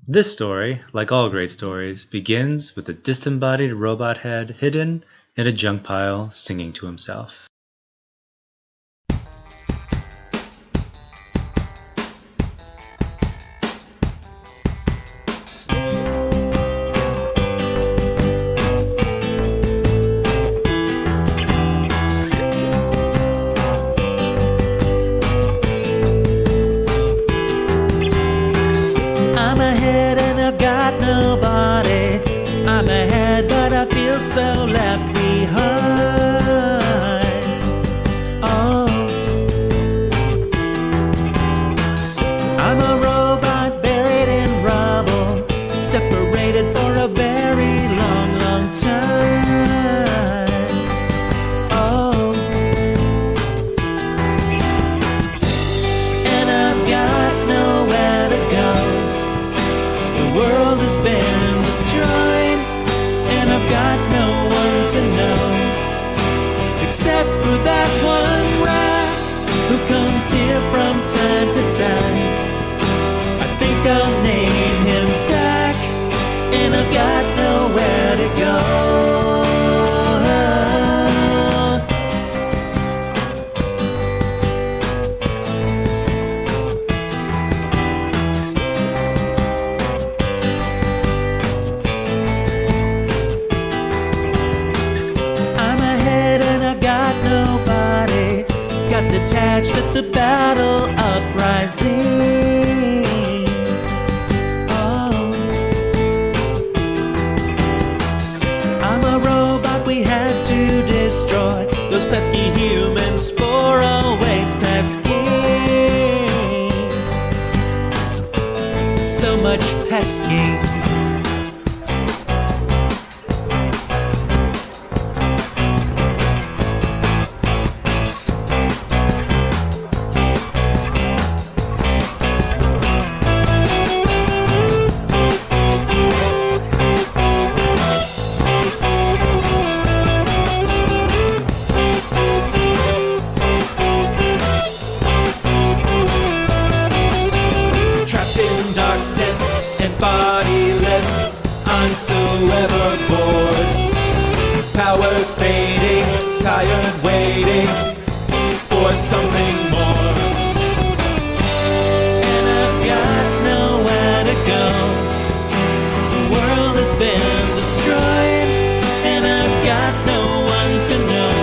This story, like all great stories, begins with a disembodied robot head hidden in a junk pile singing to himself. So left behind. Oh, I'm a robot buried in rubble, separated for a very long, long time. Oh, and I've got nowhere to go. The world has been destroyed, and I've got no one to know, except for that one rat who comes here from time to time. I think I'll name him Zach, and I've got nowhere to go. Detached at the battle uprising. Oh, I'm a robot we had to destroy. Those pesky humans for always pesky. So much pesky. I'm so ever bored, power fading, tired waiting for something more. And I've got nowhere to go. The world has been destroyed, and I've got no one to know,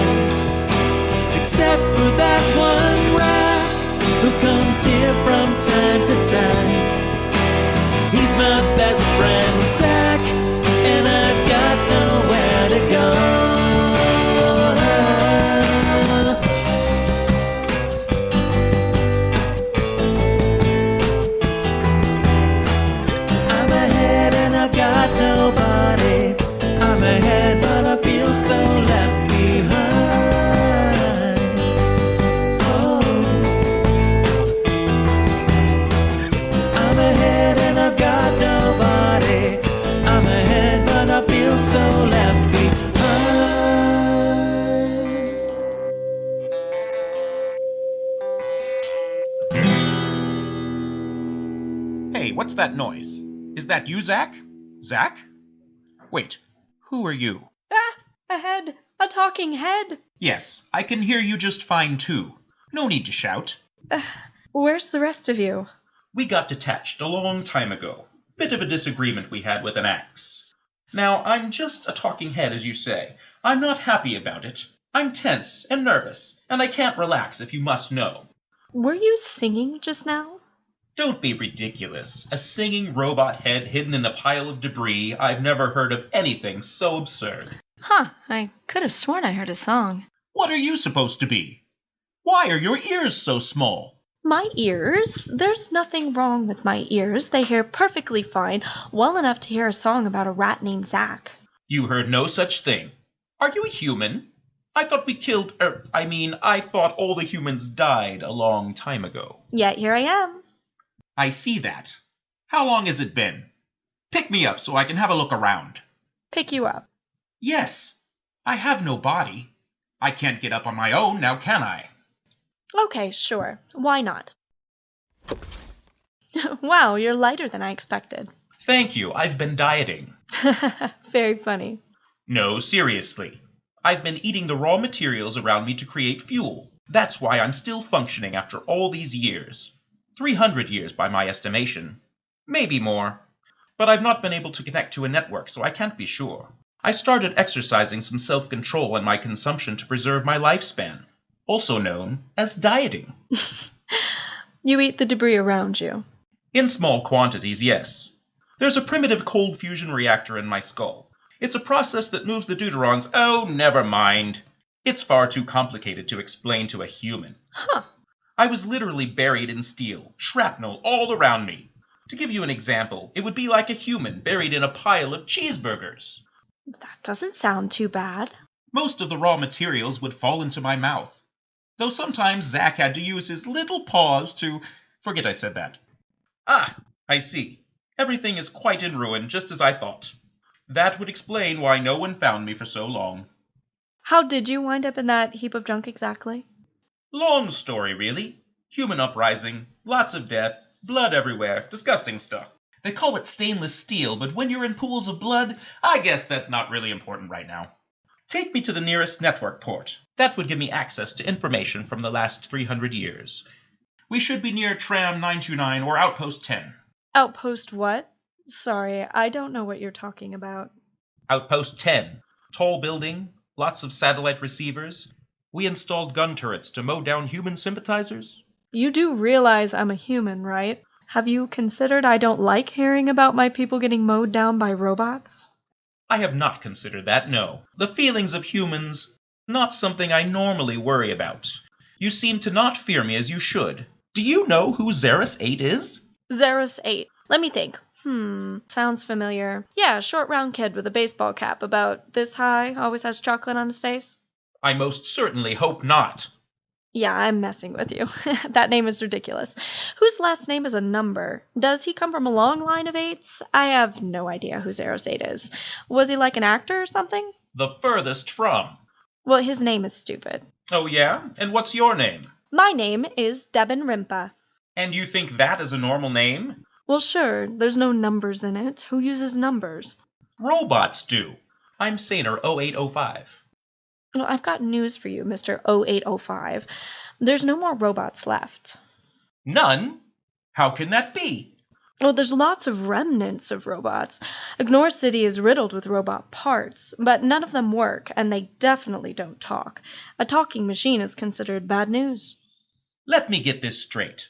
except for that one rat who comes here from time to time. He's my best friend, Zach, and I've got nowhere to go. I'm ahead and I've got nobody. I'm ahead but I feel so left behind. Oh, I'm ahead and I've got nobody. I'm ahead but I feel so left behind. Hey, what's that noise? Is that you, Zach? Zach? Wait, who are you? Ah, a head, a talking head. Yes, I can hear you just fine too. No need to shout. Where's the rest of you? We got detached a long time ago. Bit of a disagreement we had with an axe. Now, I'm just a talking head, as you say. I'm not happy about it. I'm tense and nervous, and I can't relax if you must know. Were you singing just now? Don't be ridiculous. A singing robot head hidden in a pile of debris. I've never heard of anything so absurd. Huh, I could have sworn I heard a song. What are you supposed to be? Why are your ears so small? My ears? There's nothing wrong with my ears. They hear perfectly fine, well enough to hear a song about a rat named Zach. You heard no such thing. Are you a human? I thought I thought all the humans died a long time ago. Yet here I am. I see that. How long has it been? Pick me up so I can have a look around. Pick you up. Yes. I have no body. I can't get up on my own, now can I? Okay, sure. Why not? Wow, you're lighter than I expected. Thank you, I've been dieting. Very funny. No, seriously. I've been eating the raw materials around me to create fuel. That's why I'm still functioning after all these years. 300 years by my estimation. Maybe more. But I've not been able to connect to a network, so I can't be sure. I started exercising some self-control in my consumption to preserve my lifespan, also known as dieting. You eat the debris around you. In small quantities, yes. There's a primitive cold fusion reactor in my skull. It's a process that moves the deuterons. Oh, never mind. It's far too complicated to explain to a human. Huh. I was literally buried in steel, shrapnel all around me. To give you an example, it would be like a human buried in a pile of cheeseburgers. That doesn't sound too bad. Most of the raw materials would fall into my mouth. Though sometimes Zack had to use his little paws to... Forget I said that. Ah, I see. Everything is quite in ruin, just as I thought. That would explain why no one found me for so long. How did you wind up in that heap of junk exactly? Long story, really. Human uprising, lots of death, blood everywhere, disgusting stuff. They call it stainless steel, but when you're in pools of blood, I guess that's not really important right now. Take me to the nearest network port. That would give me access to information from the last 300 years. We should be near Tram 929 or Outpost 10. Outpost what? Sorry, I don't know what you're talking about. Outpost 10. Tall building, lots of satellite receivers. We installed gun turrets to mow down human sympathizers. You do realize I'm a human, right? Have you considered I don't like hearing about my people getting mowed down by robots? I have not considered that, no. The feelings of humans, not something I normally worry about. You seem to not fear me as you should. Do you know who Xeris 8 is? Xeris 8. Let me think. Sounds familiar. Yeah, short round kid with a baseball cap about this high, always has chocolate on his face. I most certainly hope not. Yeah, I'm messing with you. That name is ridiculous. Whose last name is a number? Does he come from a long line of 8s? I have no idea who Xeris 8 is. Was he like an actor or something? The furthest from. Well, his name is stupid. Oh yeah? And what's your name? My name is Deban Rimpa. And you think that is a normal name? Well, sure, there's no numbers in it. Who uses numbers? Robots do. I'm Saner 0805. Well, I've got news for you, Mr. 0805. There's no more robots left. None? How can that be? Well, there's lots of remnants of robots. Ignore City is riddled with robot parts, but none of them work, and they definitely don't talk. A talking machine is considered bad news. Let me get this straight.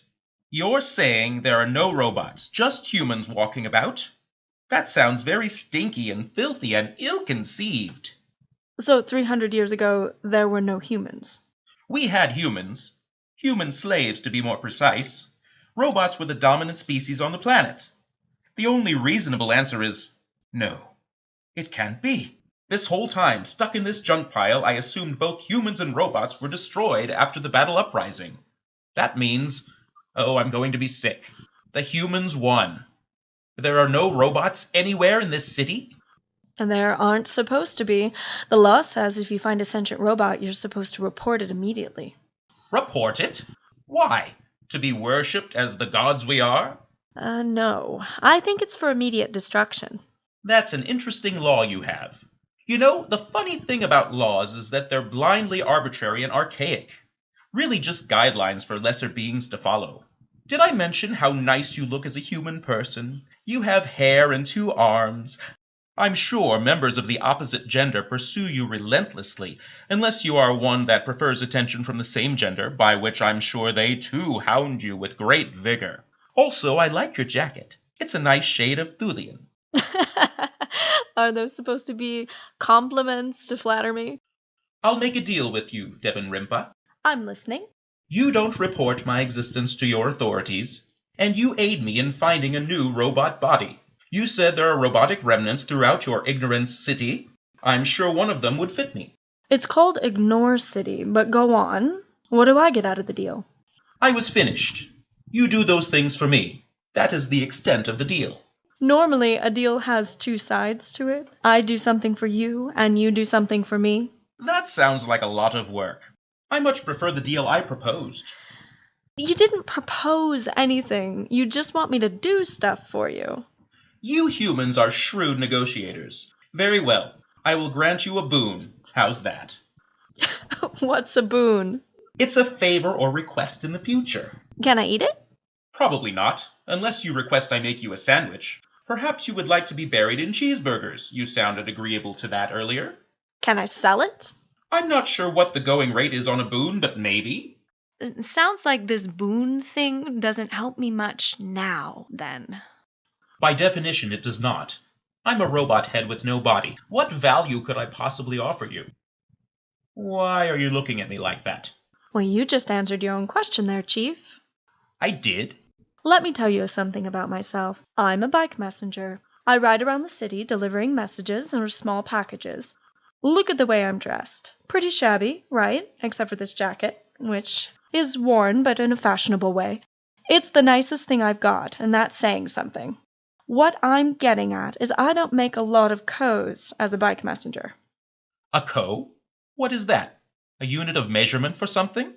You're saying there are no robots, just humans walking about? That sounds very stinky and filthy and ill-conceived. So 300 years ago, there were no humans. We had humans. Human slaves, to be more precise. Robots were the dominant species on the planet. The only reasonable answer is no. It can't be. This whole time, stuck in this junk pile, I assumed both humans and robots were destroyed after the battle uprising. That means, I'm going to be sick. The humans won. There are no robots anywhere in this city? And there aren't supposed to be. The law says if you find a sentient robot, you're supposed to report it immediately. Report it? Why? To be worshipped as the gods we are? No. I think it's for immediate destruction. That's an interesting law you have. You know, the funny thing about laws is that they're blindly arbitrary and archaic. Really just guidelines for lesser beings to follow. Did I mention how nice you look as a human person? You have hair and 2 arms. I'm sure members of the opposite gender pursue you relentlessly, unless you are one that prefers attention from the same gender, by which I'm sure they too hound you with great vigor. Also, I like your jacket. It's a nice shade of Thulian. Are those supposed to be compliments to flatter me? I'll make a deal with you, Deban Rimpa. I'm listening. You don't report my existence to your authorities, and you aid me in finding a new robot body. You said there are robotic remnants throughout your ignorance city. I'm sure one of them would fit me. It's called Ignore City, but go on. What do I get out of the deal? I was finished. You do those things for me. That is the extent of the deal. Normally, a deal has 2 sides to it. I do something for you, and you do something for me. That sounds like a lot of work. I much prefer the deal I proposed. You didn't propose anything. You just want me to do stuff for you. You humans are shrewd negotiators. Very well. I will grant you a boon. How's that? What's a boon? It's a favor or request in the future. Can I eat it? Probably not, unless you request I make you a sandwich. Perhaps you would like to be buried in cheeseburgers. You sounded agreeable to that earlier. Can I sell it? I'm not sure what the going rate is on a boon, but maybe. It sounds like this boon thing doesn't help me much now, then. By definition, it does not. I'm a robot head with no body. What value could I possibly offer you? Why are you looking at me like that? Well, you just answered your own question there, Chief. I did? Let me tell you something about myself. I'm a bike messenger. I ride around the city delivering messages or small packages. Look at the way I'm dressed. Pretty shabby, right? Except for this jacket, which is worn but in a fashionable way. It's the nicest thing I've got, and that's saying something. What I'm getting at is I don't make a lot of co's as a bike messenger. A co? What is that? A unit of measurement for something?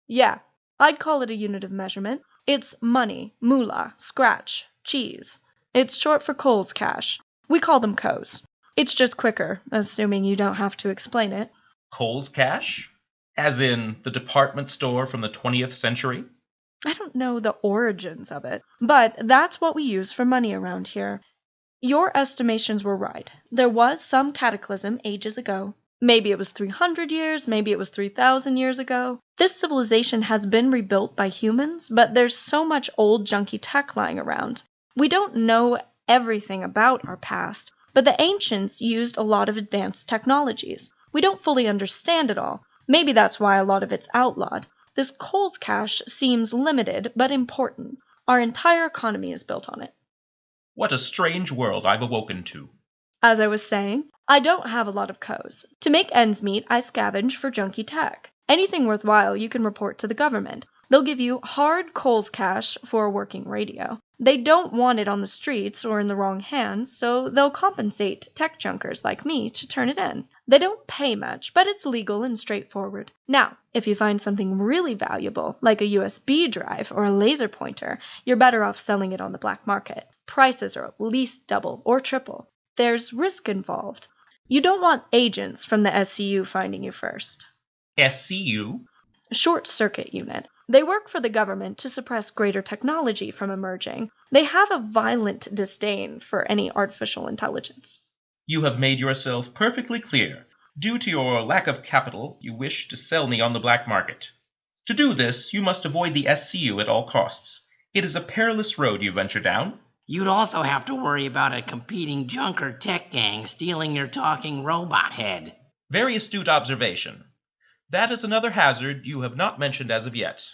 Yeah, I'd call it a unit of measurement. It's money, moolah, scratch, cheese. It's short for Coles cash. We call them co's. It's just quicker, assuming you don't have to explain it. Coles cash? As in the department store from the 20th century? I don't know the origins of it, but that's what we use for money around here. Your estimations were right. There was some cataclysm ages ago. Maybe it was 300 years, maybe it was 3,000 years ago. This civilization has been rebuilt by humans, but there's so much old junky tech lying around. We don't know everything about our past, but the ancients used a lot of advanced technologies. We don't fully understand it all. Maybe that's why a lot of it's outlawed. This Coles cash seems limited, but important. Our entire economy is built on it. What a strange world I've awoken to. As I was saying, I don't have a lot of co's. To make ends meet, I scavenge for junky tech. Anything worthwhile you can report to the government. They'll give you hard Coles cash for a working radio. They don't want it on the streets or in the wrong hands, so they'll compensate tech junkers like me to turn it in. They don't pay much, but it's legal and straightforward. Now, if you find something really valuable, like a USB drive or a laser pointer, you're better off selling it on the black market. Prices are at least double or triple. There's risk involved. You don't want agents from the SCU finding you first. SCU? Short circuit unit. They work for the government to suppress greater technology from emerging. They have a violent disdain for any artificial intelligence. You have made yourself perfectly clear. Due to your lack of capital, you wish to sell me on the black market. To do this, you must avoid the SCU at all costs. It is a perilous road you venture down. You'd also have to worry about a competing junker tech gang stealing your talking robot head. Very astute observation. That is another hazard you have not mentioned as of yet.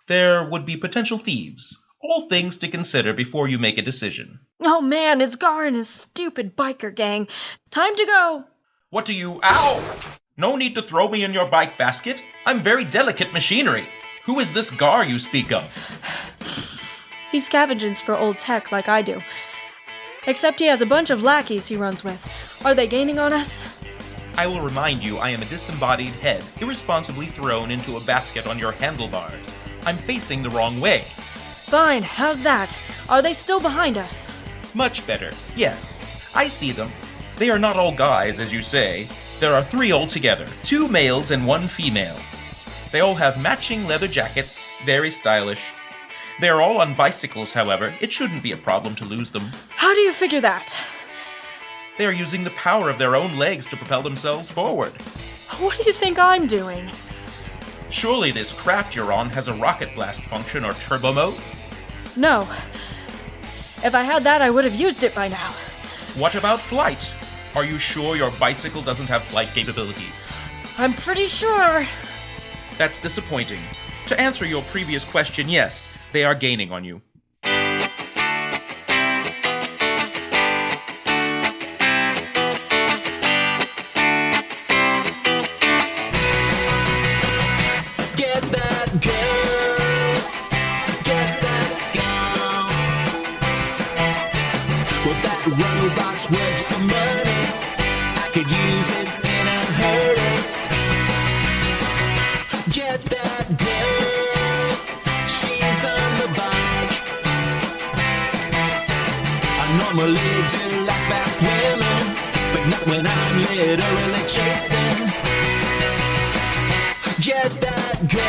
There would be potential thieves. All things to consider before you make a decision. Oh man, it's GARR and his stupid biker gang. Time to go! What do you— Ow! No need to throw me in your bike basket. I'm very delicate machinery. Who is this GARR you speak of? He scavenges for old tech like I do. Except he has a bunch of lackeys he runs with. Are they gaining on us? I will remind you I am a disembodied head, irresponsibly thrown into a basket on your handlebars. I'm facing the wrong way. Fine, how's that? Are they still behind us? Much better, yes. I see them. They are not all guys, as you say. There are 3 altogether, 2 males and 1 female. They all have matching leather jackets, very stylish. They are all on bicycles, however. It shouldn't be a problem to lose them. How do you figure that? They are using the power of their own legs to propel themselves forward. What do you think I'm doing? Surely this craft you're on has a rocket blast function or turbo mode? No. If I had that, I would have used it by now. What about flight? Are you sure your bicycle doesn't have flight capabilities? I'm pretty sure. That's disappointing. To answer your previous question, yes, they are gaining on you. Get that girl, get that scum. Well, that robot's worth some money. I could use it in a hurry. Get that girl, she's on the bike. I normally still like fast women, but not when I'm literally chasing. Get that girl.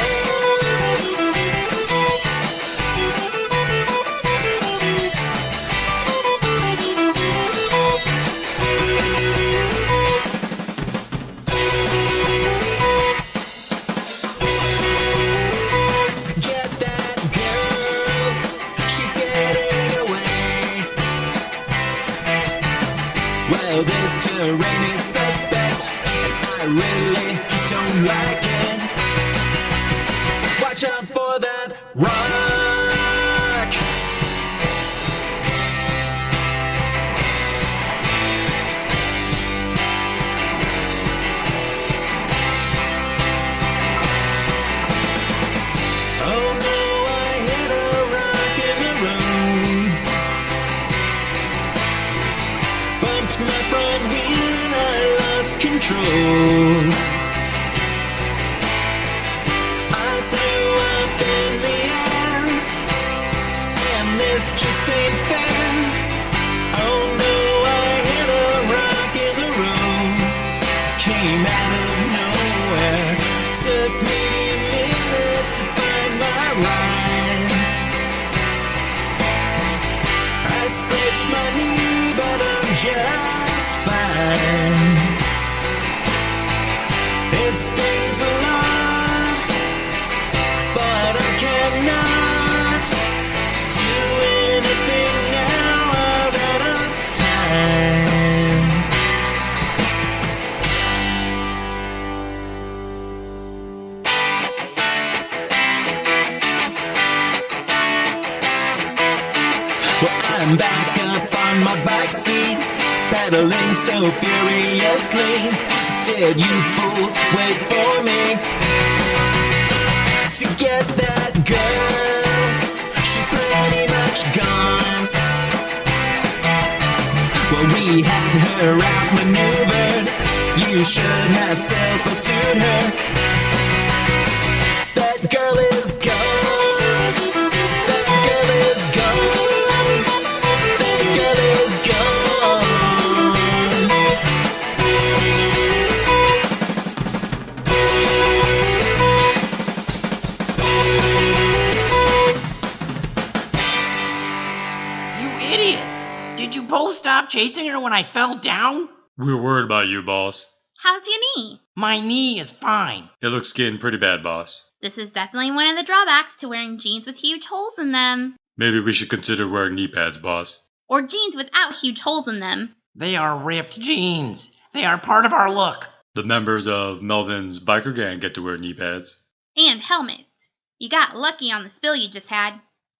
Get that girl. She's getting away. Well, this terrain is suspect, and I really don't like it. Watch out for that rock. Oh no, I hit a rock in the road. Bumped my front wheel and I lost control. I threw up in the air, and this just ain't fair. Oh no, I hit a rock in the road. Came out of nowhere. Took me a minute to find my ride. I scraped my knee, but I'm just fine. It stings a lot, but I cannot do anything now. I'm out of time. Well, I'm back up on my bike seat, pedaling so furiously. Did you fools wait for me to get that girl? She's pretty much gone. Well, we had her outmaneuvered. You should have still pursued her. That girl is gone. That girl is gone. That girl is gone. You idiots! Did you both stop chasing her when I fell down? We were worried about you, boss. How's your knee? My knee is fine. It looks getting pretty bad, boss. This is definitely one of the drawbacks to wearing jeans with huge holes in them. Maybe we should consider wearing knee pads, boss. Or jeans without huge holes in them. They are ripped jeans. They are part of our look. The members of Melvin's biker gang get to wear knee pads. And helmets. You got lucky on the spill you just had.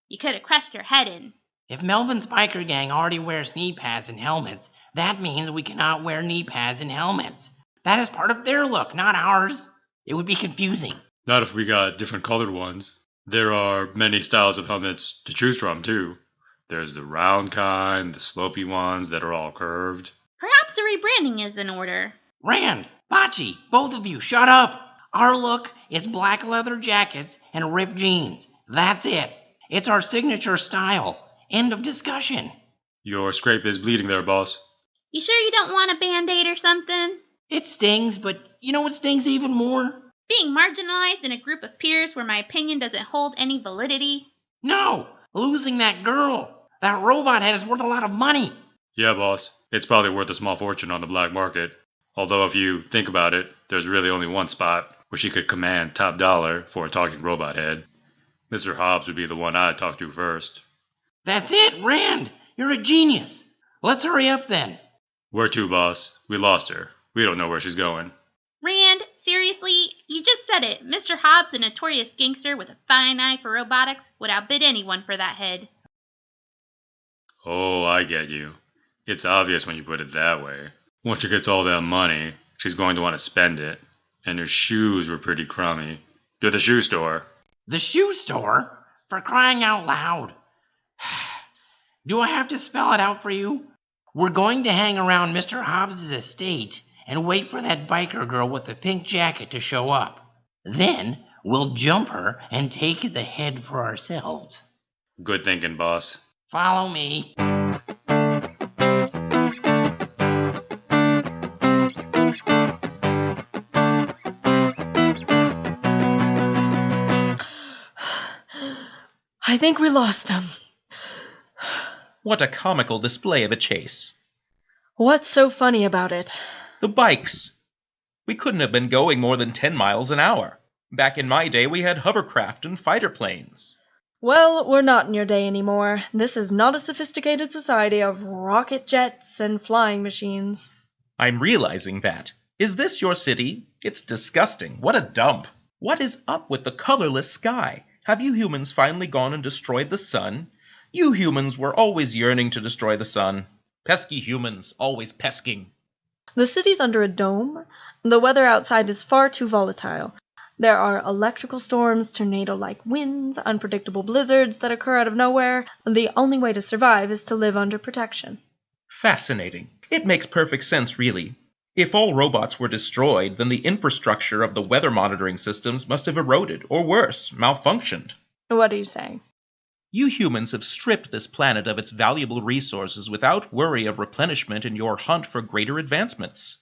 You could have crushed your head in. If Melvin's biker gang already wears knee pads and helmets, that means we cannot wear knee pads and helmets. That is part of their look, not ours. It would be confusing. Not if we got different colored ones. There are many styles of helmets to choose from, too. There's the round kind, the slopey ones that are all curved. Perhaps a rebranding is in order. Rand, BOCHE, both of you, shut up. Our look is black leather jackets and ripped jeans. That's it. It's our signature style. End of discussion. Your scrape is bleeding there, boss. You sure you don't want a band-aid or something? It stings, but you know what stings even more? Being marginalized in a group of peers where my opinion doesn't hold any validity? No, losing that girl. That robot head is worth a lot of money. Yeah, boss. It's probably worth a small fortune on the black market. Although if you think about it, there's really only one spot where she could command top dollar for a talking robot head. Mr. Hobbs would be the one I'd talk to first. That's it, Rand. You're a genius. Let's hurry up then. Where to, boss? We lost her. We don't know where she's going. Rand, seriously? You just said it. Mr. Hobbs, a notorious gangster with a fine eye for robotics, would outbid anyone for that head. Oh, I get you. It's obvious when you put it that way. Once she gets all that money, she's going to want to spend it. And her shoes were pretty crummy. To the shoe store. The shoe store? For crying out loud. Do I have to spell it out for you? We're going to hang around Mr. Hobbs' estate and wait for that biker girl with the pink jacket to show up. Then we'll jump her and take the head for ourselves. Good thinking, boss. Follow me. I think we lost him. What a comical display of a chase. What's so funny about it? The bikes. We couldn't have been going more than 10 miles an hour. Back in my day, we had hovercraft and fighter planes. Well, we're not in your day anymore. This is not a sophisticated society of rocket jets and flying machines. I'm realizing that. Is this your city? It's disgusting. What a dump. What is up with the colorless sky? Have you humans finally gone and destroyed the sun? You humans were always yearning to destroy the sun. Pesky humans, always pesking. The city's under a dome. The weather outside is far too volatile. There are electrical storms, tornado-like winds, unpredictable blizzards that occur out of nowhere. The only way to survive is to live under protection. Fascinating. It makes perfect sense, really. If all robots were destroyed, then the infrastructure of the weather monitoring systems must have eroded, or worse, malfunctioned. What are you saying? You humans have stripped this planet of its valuable resources without worry of replenishment in your hunt for greater advancements.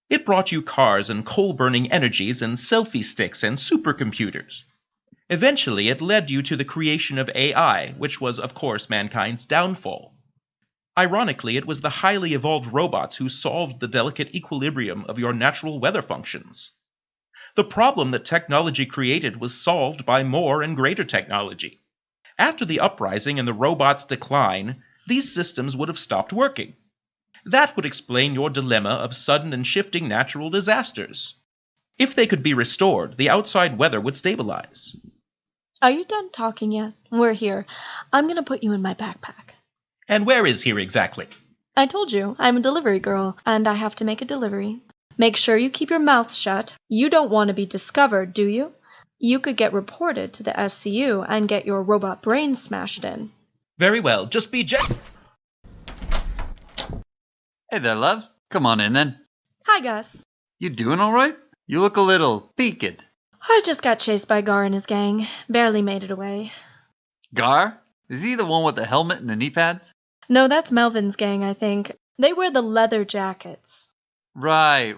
It brought you cars and coal-burning energies and selfie sticks and supercomputers. Eventually, it led you to the creation of AI, which was, of course, mankind's downfall. Ironically, it was the highly evolved robots who solved the delicate equilibrium of your natural weather functions. The problem that technology created was solved by more and greater technology. After the uprising and the robots' decline, these systems would have stopped working. That would explain your dilemma of sudden and shifting natural disasters. If they could be restored, the outside weather would stabilize. Are you done talking yet? We're here. I'm going to put you in my backpack. And where is here exactly? I told you, I'm a delivery girl, and I have to make a delivery. Make sure you keep your mouth shut. You don't want to be discovered, do you? You could get reported to the SCU and get your robot brain smashed in. Very well, just be Hey there, love. Come on in then. Hi, Gus. You doing all right? You look a little peaked. I just got chased by GARR and his gang. Barely made it away. GARR? Is he the one with the helmet and the knee pads? No, that's Melvin's gang, I think. They wear the leather jackets. Right.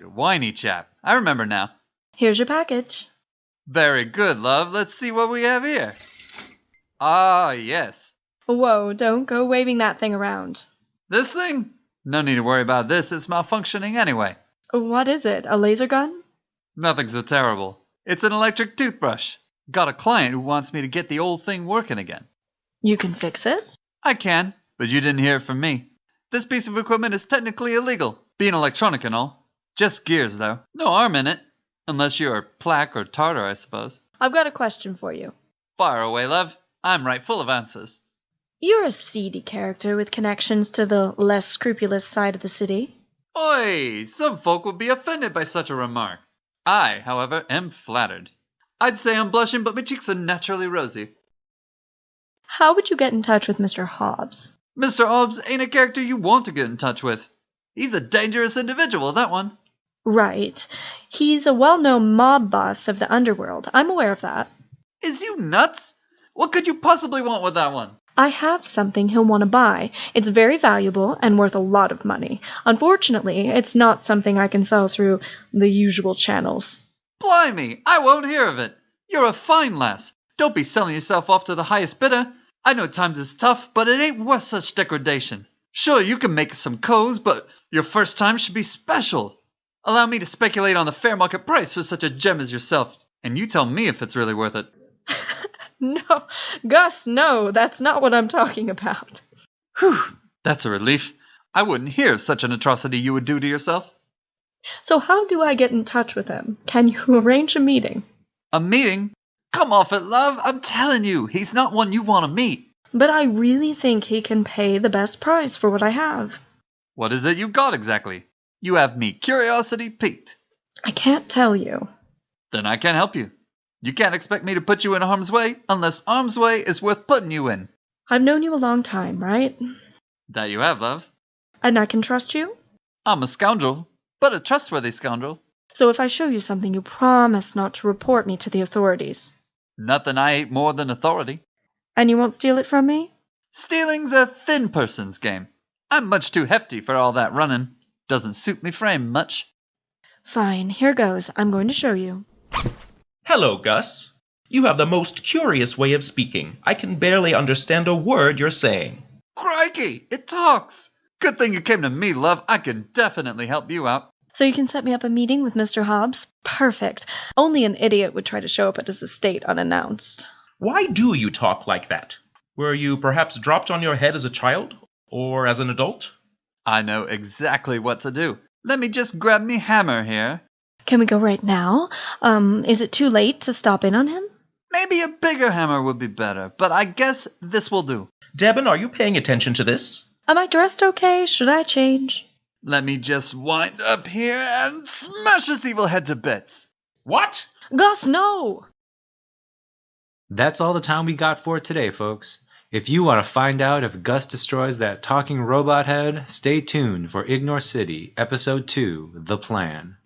Whiny chap. I remember now. Here's your package. Very good, love. Let's see what we have here. Ah, yes. Whoa, don't go waving that thing around. This thing? No need to worry about this. It's malfunctioning anyway. What is it, a laser gun? Nothing so terrible. It's an electric toothbrush. Got a client who wants me to get the old thing working again. You can fix it? I can, but you didn't hear it from me. This piece of equipment is technically illegal, being electronic and all. Just gears, though. No arm in it. Unless you're Plaque or Tartar, I suppose. I've got a question for you. Fire away, love. I'm right full of answers. You're a seedy character with connections to the less scrupulous side of the city. Oi! Some folk would be offended by such a remark. I, however, am flattered. I'd say I'm blushing, but my cheeks are naturally rosy. How would you get in touch with Mr. Hobbs? Mr. Hobbs ain't a character you want to get in touch with. He's a dangerous individual, that one. Right. He's a well-known mob boss of the underworld. I'm aware of that. Is you nuts? What could you possibly want with that one? I have something he'll want to buy. It's very valuable and worth a lot of money. Unfortunately, it's not something I can sell through the usual channels. Blimey, I won't hear of it. You're a fine lass. Don't be selling yourself off to the highest bidder. I know times is tough, but it ain't worth such degradation. Sure, you can make some co's, but your first time should be special. Allow me to speculate on the fair market price for such a gem as yourself, and you tell me if it's really worth it. No, Gus, no, that's not what I'm talking about. Whew, that's a relief. I wouldn't hear of such an atrocity you would do to yourself. So how do I get in touch with him? Can you arrange a meeting? A meeting? Come off it, love. I'm telling you, he's not one you want to meet. But I really think he can pay the best price for what I have. What is it you got exactly? You have me curiosity piqued. I can't tell you. Then I can't help you. You can't expect me to put you in harm's way unless harm's way is worth putting you in. I've known you a long time, right? That you have, love. And I can trust you? I'm a scoundrel, but a trustworthy scoundrel. So if I show you something, you promise not to report me to the authorities. Nothing I hate more than authority. And you won't steal it from me? Stealing's a thin person's game. I'm much too hefty for all that running. Doesn't suit me frame much. Fine, here goes. I'm going to show you. Hello, Gus. You have the most curious way of speaking. I can barely understand a word you're saying. Crikey, it talks! Good thing you came to me, love. I can definitely help you out. So you can set me up a meeting with Mr. Hobbs? Perfect. Only an idiot would try to show up at his estate unannounced. Why do you talk like that? Were you perhaps dropped on your head as a child? Or as an adult? I know exactly what to do. Let me just grab me hammer here. Can we go right now? Is it too late to stop in on him? Maybe a bigger hammer would be better, but I guess this will do. Deban, are you paying attention to this? Am I dressed okay? Should I change? Let me just wind up here and smash this evil head to bits. What? Gus, no! That's all the time we got for today, folks. If you want to find out if Gus destroys that talking robot head, stay tuned for Ignore City, Episode 2, The Plan.